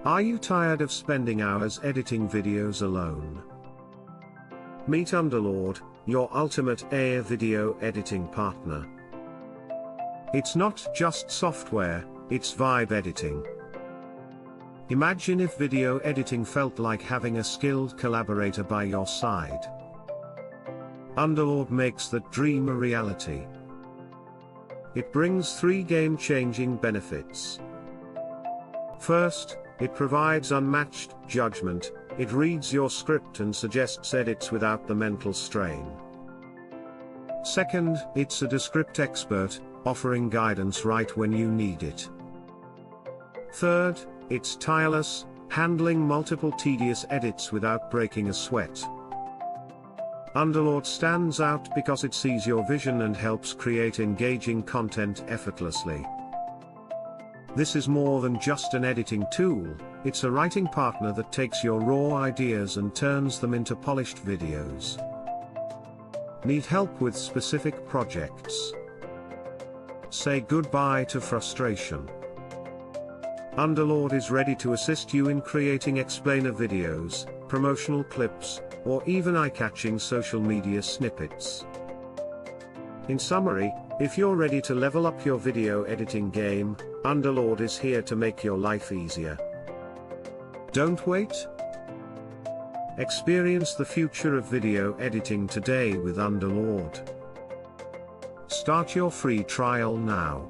Are you tired of spending hours editing videos alone? Meet Underlord, your ultimate AI video editing partner. It's not just software, it's vibe editing. Imagine if video editing felt like having a skilled collaborator by your side. Underlord makes that dream a reality. It brings 3 game-changing benefits. First, it provides unmatched judgment. It reads your script and suggests edits without the mental strain. Second, it's a Descript expert, offering guidance right when you need it. Third, it's tireless, handling multiple tedious edits without breaking a sweat. Underlord stands out because it sees your vision and helps create engaging content effortlessly. This is more than just an editing tool, it's a writing partner that takes your raw ideas and turns them into polished videos. Need help with specific projects? Say goodbye to frustration. Underlord is ready to assist you in creating explainer videos, promotional clips, or even eye-catching social media snippets. In summary, if you're ready to level up your video editing game, Underlord is here to make your life easier. Don't wait. Experience the future of video editing today with Underlord. Start your free trial now.